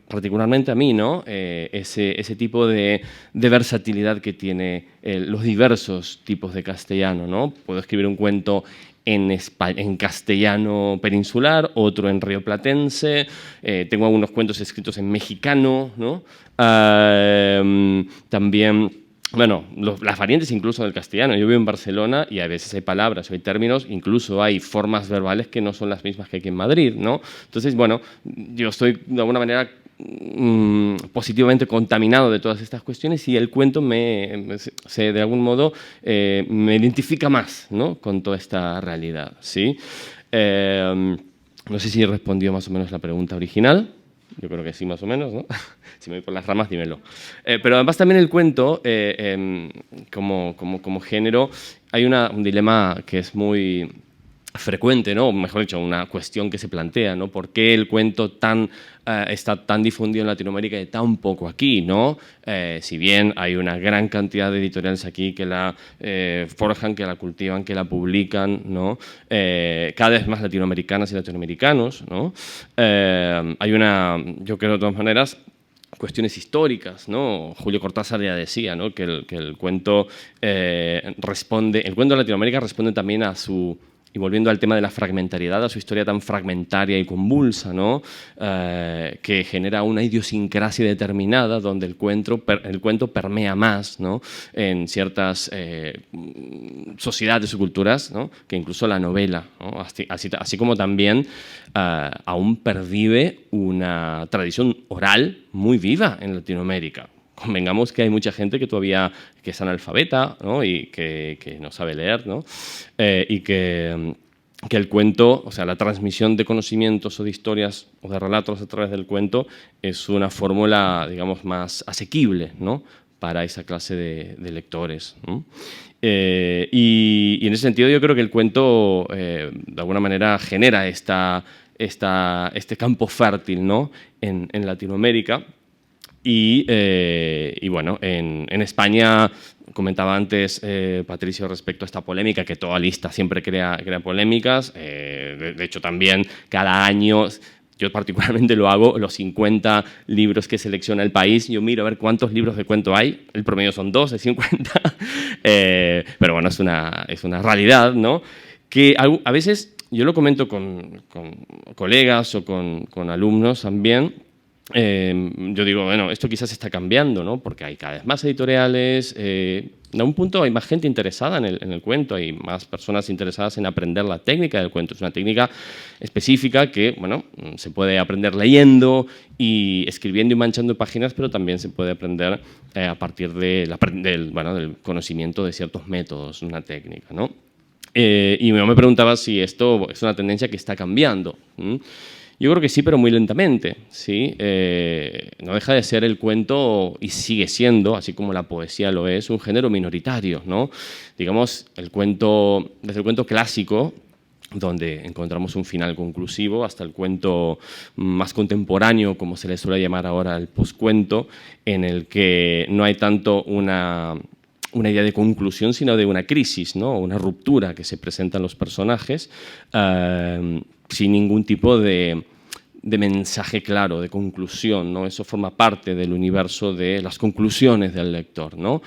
S6: particularmente a mí, ¿no? Ese tipo de versatilidad que tiene los diversos tipos de castellano, ¿no? Puedo escribir un cuento en castellano peninsular, otro en rioplatense, tengo algunos cuentos escritos en mexicano, ¿no? También, bueno, las variantes incluso del castellano. Yo vivo en Barcelona y a veces hay palabras o hay términos, incluso hay formas verbales que no son las mismas que aquí en Madrid, ¿no? Entonces, bueno, yo estoy de alguna manera positivamente contaminado de todas estas cuestiones, y el cuento de algún modo me identifica más, ¿no? Con toda esta realidad, ¿sí? No sé si respondió más o menos la pregunta original. Yo creo que sí, más o menos, ¿no? Si me voy por las ramas, dímelo. Pero además también el cuento, como género, hay un dilema que es muy frecuente, ¿no? O mejor dicho, una cuestión que se plantea, ¿no? ¿Por qué el cuento está tan difundido en Latinoamérica y tan poco aquí, ¿no? Si bien hay una gran cantidad de editoriales aquí que la forjan, que la cultivan, que la publican, ¿no? Cada vez más latinoamericanas y latinoamericanos, ¿no? Yo creo de todas maneras, cuestiones históricas, ¿no? Julio Cortázar ya decía, ¿no? que el cuento el cuento de Latinoamérica responde también a su... Y volviendo al tema de la fragmentariedad, a su historia tan fragmentaria y convulsa, ¿no? Que genera una idiosincrasia determinada donde el cuento permea más, ¿no? En ciertas sociedades o culturas, ¿no? Que incluso la novela, ¿no? Así como también aún pervive una tradición oral muy viva en Latinoamérica. Convengamos que hay mucha gente que todavía es analfabeta, ¿no? Y que no sabe leer, ¿no? Y que el cuento, o sea, la transmisión de conocimientos o de historias o de relatos a través del cuento es una fórmula, digamos, más asequible, ¿no? Para esa clase de lectores, ¿no? Y en ese sentido yo creo que el cuento de alguna manera genera este campo fértil, ¿no? En Latinoamérica. Y bueno, en España, comentaba antes Patricio respecto a esta polémica, que toda lista siempre crea polémicas. De hecho, también cada año, yo particularmente lo hago, los 50 libros que selecciona el país, yo miro a ver cuántos libros de cuento hay. El promedio son 2 de 50. Pero bueno, es una realidad, ¿no? Que a veces, yo lo comento con colegas o con alumnos también. Yo digo, bueno, esto quizás está cambiando, ¿no? Porque hay cada vez más editoriales, a un punto hay más gente interesada en el cuento, hay más personas interesadas en aprender la técnica del cuento. Es una técnica específica que, bueno, se puede aprender leyendo y escribiendo y manchando páginas, pero también se puede aprender a partir del conocimiento de ciertos métodos, una técnica, ¿no? Y me preguntaba si esto es una tendencia que está cambiando. Yo creo que sí, pero muy lentamente, ¿sí? No deja de ser el cuento, y sigue siendo, así como la poesía lo es, un género minoritario, ¿no? Digamos, desde el cuento clásico, donde encontramos un final conclusivo, hasta el cuento más contemporáneo, como se le suele llamar ahora el poscuento, en el que no hay tanto una idea de conclusión, sino de una crisis, ¿no? Una ruptura que se presentan los personajes, sin ningún tipo de mensaje claro, de conclusión, ¿no? Eso forma parte del universo de las conclusiones del lector, ¿no?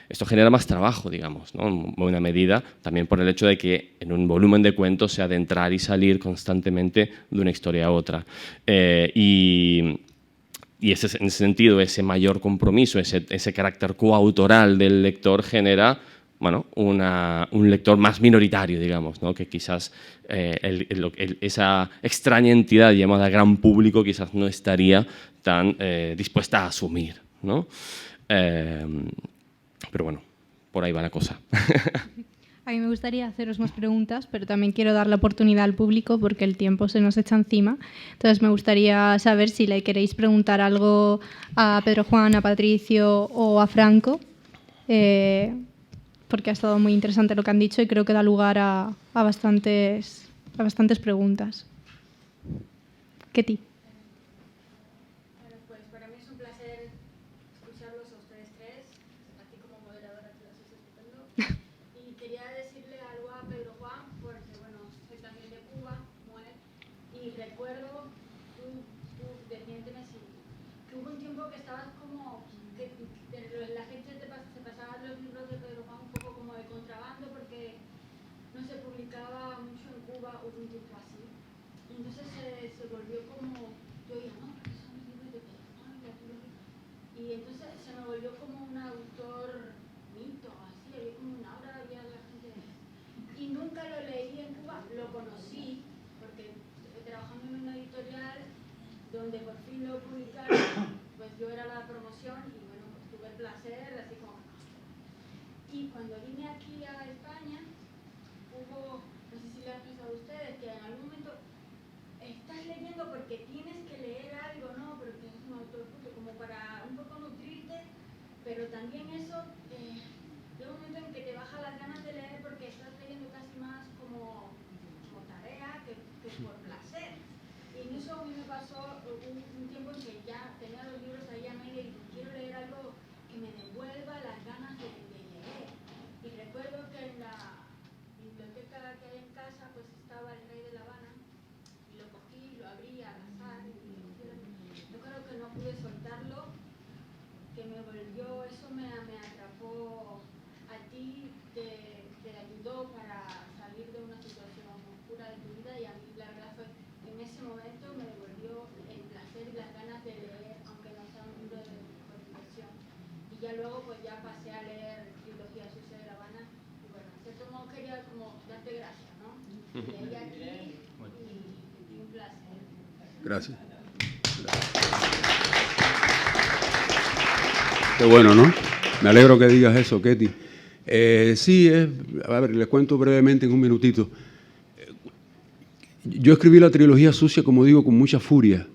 S6: Esto genera más trabajo, digamos, ¿no? En buena medida, también por el hecho de que en un volumen de cuentos se ha de entrar y salir constantemente de una historia a otra. Y en ese sentido, ese mayor compromiso, ese carácter coautoral del lector genera, bueno, un lector más minoritario, digamos, ¿no? Que quizás esa extraña entidad llamada gran público quizás no estaría tan dispuesta a asumir, ¿no? Pero bueno, por ahí va la cosa.
S3: A mí me gustaría haceros más preguntas, pero también quiero dar la oportunidad al público porque el tiempo se nos echa encima. Entonces me gustaría saber si le queréis preguntar algo a Pedro Juan, a Patricio o a Franco, porque ha estado muy interesante lo que han dicho y creo que da lugar a bastantes preguntas. Ketty.
S7: Bueno, pues para mí es un placer escucharlos a ustedes tres, a ti como moderadora que los estoy escuchando. Y quería decirle algo a Pedro Juan, porque bueno, soy también de Cuba, como él, y recuerdo, tú desmiénteme si, que hubo un tiempo que estabas como, que la gente se pasaba los libros de Pedro Juan un poco como de contrabando, porque no se publicaba mucho en Cuba, hubo un tiempo así. Y entonces se volvió como, yo oía, no, porque son los libros de Pedro Juan, y entonces se me volvió como un autor mito, así, había como una aura, había la gente. Y nunca lo leí en Cuba, lo conocí, porque trabajando en una editorial donde por fin lo publicaron, pues yo era la promoción y bueno, pues tuve el placer, así como. Y cuando vine aquí a España, hubo, no sé si le han pasado a ustedes, que en algún momento estás leyendo porque tienes que leer algo, ¿no? Porque es un autor como para un poco nutrirte, pero también eso, llega un momento en que te baja las ganas de leer porque estás leyendo casi más como tarea que por placer. Y en eso a mí me pasó un tiempo en que ya tenía los libros ahí a medio y quiero leer algo que me devuelva las ganas de leer. Y recuerdo que en la biblioteca que hay en casa pues estaba El Rey de La Habana y lo cogí, lo abrí al azar y yo creo que no pude soltarlo, que me volvió, eso me atrapó a ti, te ayudó para salir de una situación oscura de tu vida y a mí la verdad fue que en ese momento me devolvió el placer y las ganas de leer, aunque no sea un libro de diversión. Y ya luego pues ya pasé a leer Trilogía Sucia de La Habana y bueno, en cierto modo quería como darte gracias, ¿no? Leí aquí y un placer.
S5: Gracias. Qué bueno, ¿no? Me alegro que digas eso, Ketty. Sí, a ver, les cuento brevemente en un minutito. Yo escribí la trilogía Sucia, como digo, con mucha furia.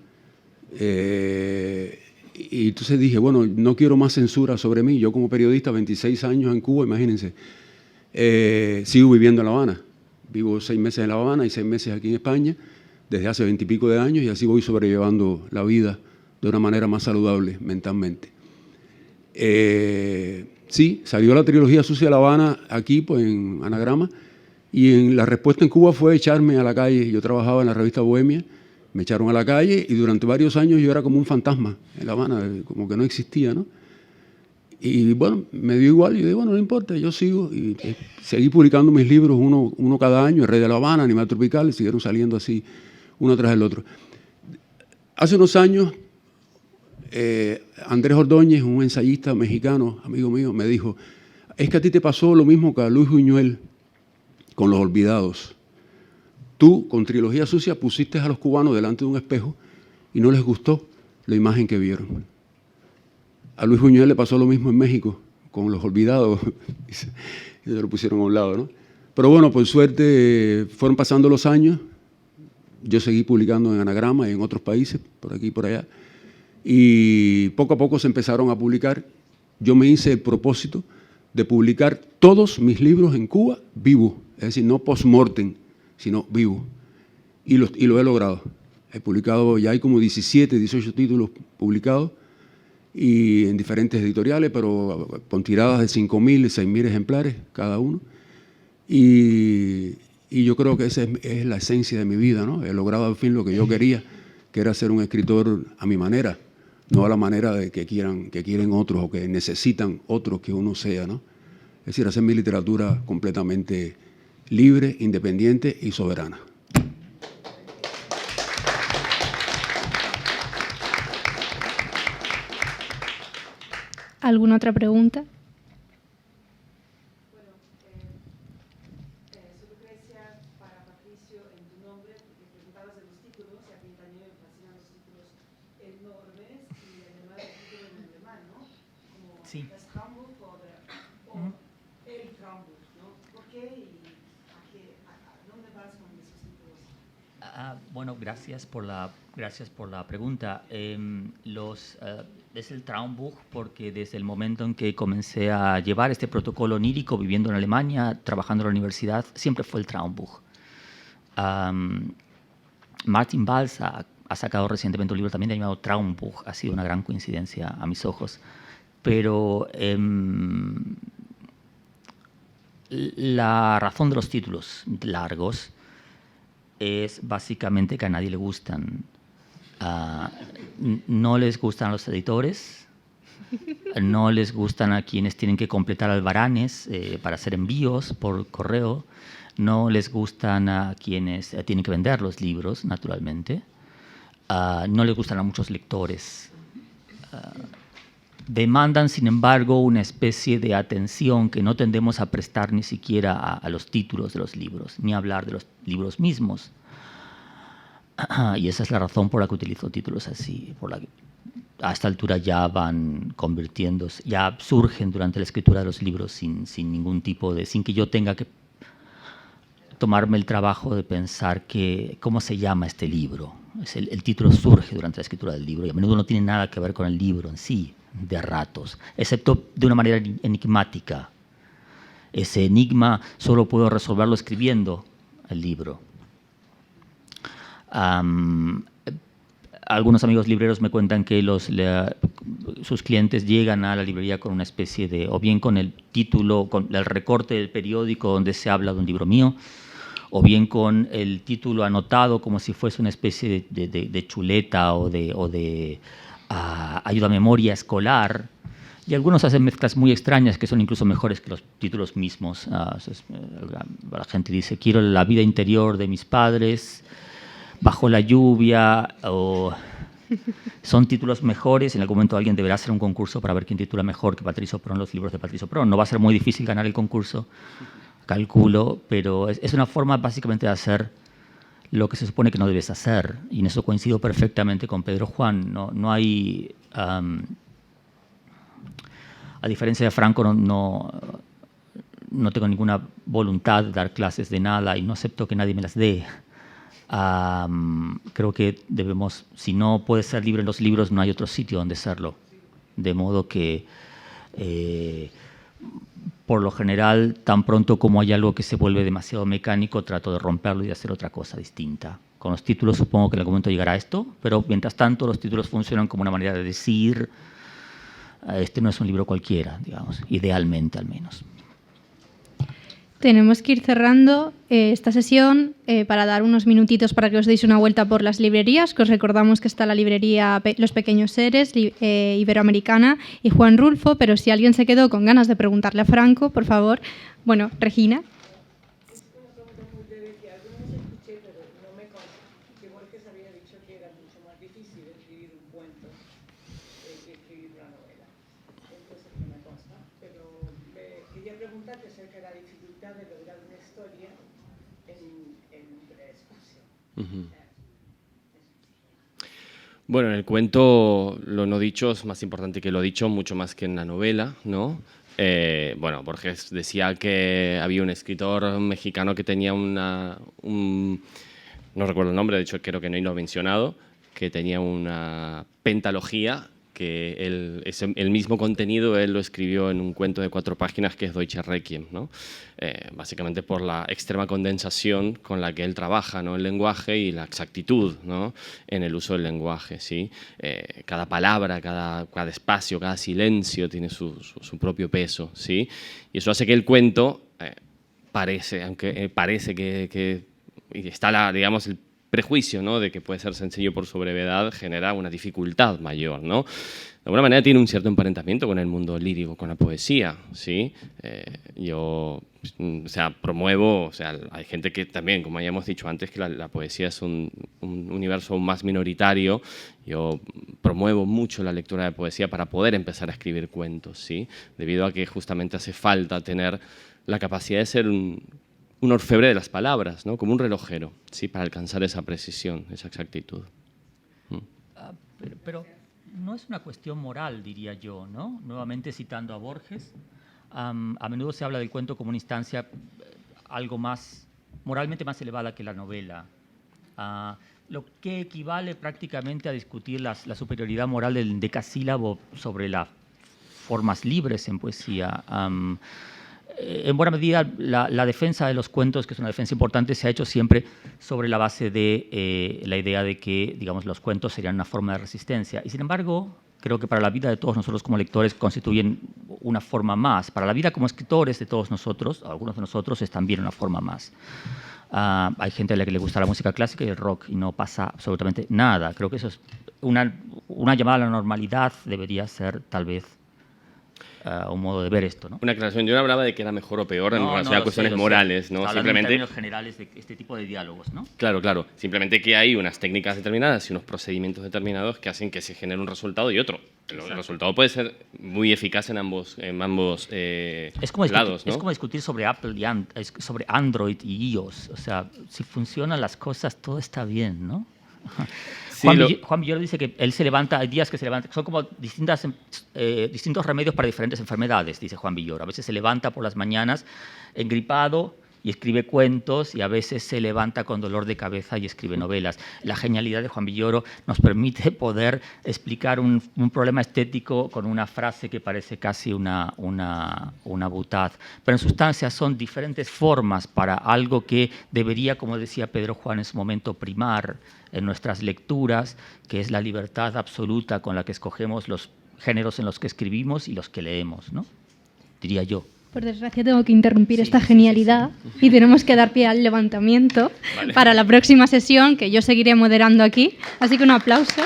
S5: Y entonces dije, bueno, no quiero más censura sobre mí. Yo como periodista, 26 años en Cuba, imagínense. Sigo viviendo en La Habana. Vivo 6 meses en La Habana y 6 meses aquí en España, desde hace 20 y pico de años, y así voy sobrellevando la vida de una manera más saludable mentalmente. Sí, salió la trilogía Sucia de La Habana aquí, pues en Anagrama, y la respuesta en Cuba fue echarme a la calle. Yo trabajaba en la revista Bohemia, me echaron a la calle y durante varios años yo era como un fantasma en La Habana, como que no existía, ¿no? Y bueno, me dio igual, y yo digo, bueno, no importa, yo sigo, y seguí publicando mis libros, uno cada año, El Rey de La Habana, Animal Tropical, y siguieron saliendo así, uno tras el otro. Hace unos años, Andrés Ordóñez, un ensayista mexicano, amigo mío, me dijo, es que a ti te pasó lo mismo que a Luis Buñuel con Los Olvidados. Tú, con Trilogía Sucia, pusiste a los cubanos delante de un espejo y no les gustó la imagen que vieron. A Luis Buñuel le pasó lo mismo en México, con Los Olvidados, y se lo pusieron a un lado, ¿no? Pero bueno, por suerte fueron pasando los años, yo seguí publicando en Anagrama y en otros países, por aquí y por allá, y poco a poco se empezaron a publicar. Yo me hice el propósito de publicar todos mis libros en Cuba vivo, es decir, no post-mortem, sino vivo, y lo he logrado. He publicado, ya hay como 17, 18 títulos publicados, y en diferentes editoriales, pero con tiradas de 5.000, 6.000 ejemplares cada uno. Y yo creo que esa es la esencia de mi vida, ¿no? He logrado al fin lo que yo quería, que era ser un escritor a mi manera, no a la manera de que quieren otros o que necesitan otros que uno sea, ¿no? Es decir, hacer mi literatura completamente libre, independiente y soberana.
S3: ¿Alguna otra pregunta?
S8: Bueno, su Lucrecia, para Patricio, en tu nombre, porque preguntabas de los títulos, y a mí también me fascinan los títulos enormes, y además el título en alemán, ¿no? Como
S9: sí.
S8: Das Traumbuch o El Traumbuch, ¿no? ¿Por qué?
S4: Bueno, gracias por la pregunta. Es el Traumbuch porque desde el momento en que comencé a llevar este protocolo onírico, viviendo en Alemania, trabajando en la universidad, siempre fue el Traumbuch. Martin Valls ha sacado recientemente un libro también llamado Traumbuch, ha sido una gran coincidencia a mis ojos. Pero la razón de los títulos largos es básicamente que a nadie le gustan. No les gustan a los editores, no les gustan a quienes tienen que completar albaranes para hacer envíos por correo, no les gustan a quienes tienen que vender los libros, naturalmente, no les gustan a muchos lectores. Demandan, sin embargo, una especie de atención que no tendemos a prestar ni siquiera a los títulos de los libros, ni a hablar de los libros mismos. Y esa es la razón por la que utilizo títulos así, por la que a esta altura ya van convirtiéndose, ya surgen durante la escritura de los libros sin ningún tipo de, sin que yo tenga que tomarme el trabajo de pensar cómo se llama este libro. El título surge durante la escritura del libro y a menudo no tiene nada que ver con el libro en sí, de ratos, excepto de una manera enigmática. Ese enigma solo puedo resolverlo escribiendo el libro. Algunos amigos libreros me cuentan que sus clientes llegan a la librería con una especie de, o bien con el título, con el recorte del periódico donde se habla de un libro mío, o bien con el título anotado como si fuese una especie de chuleta o de ayuda a memoria escolar. Y algunos hacen mezclas muy extrañas que son incluso mejores que los títulos mismos. La gente dice, quiero la vida interior de mis padres, bajo la lluvia, o son títulos mejores. En algún momento alguien deberá hacer un concurso para ver quién titula mejor que Patricio Prón los libros de Patricio Prón. No va a ser muy difícil ganar el concurso, calculo, pero es una forma básicamente de hacer lo que se supone que no debes hacer. Y en eso coincido perfectamente con Pedro Juan. No hay... a diferencia de Franco, no tengo ninguna voluntad de dar clases de nada y no acepto que nadie me las dé. Creo que debemos, si no puedes ser libre en los libros, no hay otro sitio donde serlo. De modo que, por lo general, tan pronto como hay algo que se vuelve demasiado mecánico, trato de romperlo y de hacer otra cosa distinta. Con los títulos supongo que en algún momento llegará esto, pero mientras tanto los títulos funcionan como una manera de decir, este no es un libro cualquiera, digamos, idealmente al menos.
S3: Tenemos que ir cerrando esta sesión para dar unos minutitos para que os deis una vuelta por las librerías, que os recordamos que está la librería Los Pequeños Seres, Iberoamericana y Juan Rulfo, pero si alguien se quedó con ganas de preguntarle a Franco, por favor, bueno, Regina.
S8: Es una pregunta muy breve que algunos escuché, pero no me consta, que Borges había dicho que era mucho más difícil escribir un cuento que escribir una novela. Entonces no me consta, pero quería preguntarte acerca de la dificultad de lograr una historia en un breve espacio.
S6: Bueno, en el cuento lo no dicho es más importante que lo dicho, mucho más que en la novela, ¿no? Bueno, Borges decía que había un escritor mexicano que tenía no recuerdo el nombre, de hecho creo que no lo he mencionado, que tenía una pentalogía, que el mismo contenido él lo escribió en un cuento de 4 páginas que es Deutsche Requiem, ¿no? Básicamente por la extrema condensación con la que él trabaja, ¿no? El lenguaje y la exactitud, ¿no? En el uso del lenguaje, ¿sí? Cada palabra, cada espacio, cada silencio tiene su propio peso, ¿sí? Y eso hace que el cuento aunque parece que está digamos, el prejuicio, ¿no? De que puede ser sencillo por su brevedad, genera una dificultad mayor, ¿no? De alguna manera tiene un cierto emparentamiento con el mundo lírico, con la poesía, ¿sí? Yo, promuevo, hay gente que también, como ya hemos dicho antes, que la poesía es un universo más minoritario. Yo promuevo mucho la lectura de poesía para poder empezar a escribir cuentos, ¿sí? Debido a que justamente hace falta tener la capacidad de ser un orfebre de las palabras, ¿no? Como un relojero, ¿sí? Para alcanzar esa precisión, esa exactitud.
S4: Pero no es una cuestión moral, diría yo, ¿no? Nuevamente citando a Borges, a menudo se habla del cuento como una instancia algo más, moralmente más elevada que la novela. lo que equivale prácticamente a discutir la superioridad moral del decasílabo sobre las formas libres en poesía. En buena medida, la defensa de los cuentos, que es una defensa importante, se ha hecho siempre sobre la base de la idea de que, digamos, los cuentos serían una forma de resistencia. Y sin embargo, creo que para la vida de todos nosotros como lectores constituyen una forma más. Para la vida como escritores de todos nosotros, algunos de nosotros, es también una forma más. Hay gente a la que le gusta la música clásica y el rock y no pasa absolutamente nada. Creo que eso es una llamada a la normalidad, debería ser tal vez un modo de ver esto, ¿no?
S6: Una aclaración, yo no hablaba de que era mejor o peor en relación a cuestiones morales, ¿no?
S4: Simplemente en términos generales de este tipo de diálogos, ¿no?
S6: Claro, claro. Simplemente que hay unas técnicas determinadas y unos procedimientos determinados que hacen que se genere un resultado y otro. El resultado puede ser muy eficaz en ambos lados, ¿no?
S4: Es como discutir sobre Apple y sobre Android y iOS. O sea, si funcionan las cosas, todo está bien, ¿no? Sí, Juan Villoro dice que él se levanta, hay días que se levanta, son como distintos remedios para diferentes enfermedades, dice Juan Villoro. A veces se levanta por las mañanas engripado y escribe cuentos, y a veces se levanta con dolor de cabeza y escribe novelas. La genialidad de Juan Villoro nos permite poder explicar un problema estético con una frase que parece casi una butad. Pero en sustancia son diferentes formas para algo que debería, como decía Pedro Juan en su momento, primar en nuestras lecturas, que es la libertad absoluta con la que escogemos los géneros en los que escribimos y los que leemos, ¿no? Diría yo.
S3: Por desgracia tengo que interrumpir esta genialidad y tenemos que dar pie al levantamiento para la próxima sesión, que yo seguiré moderando aquí. Así que un aplauso.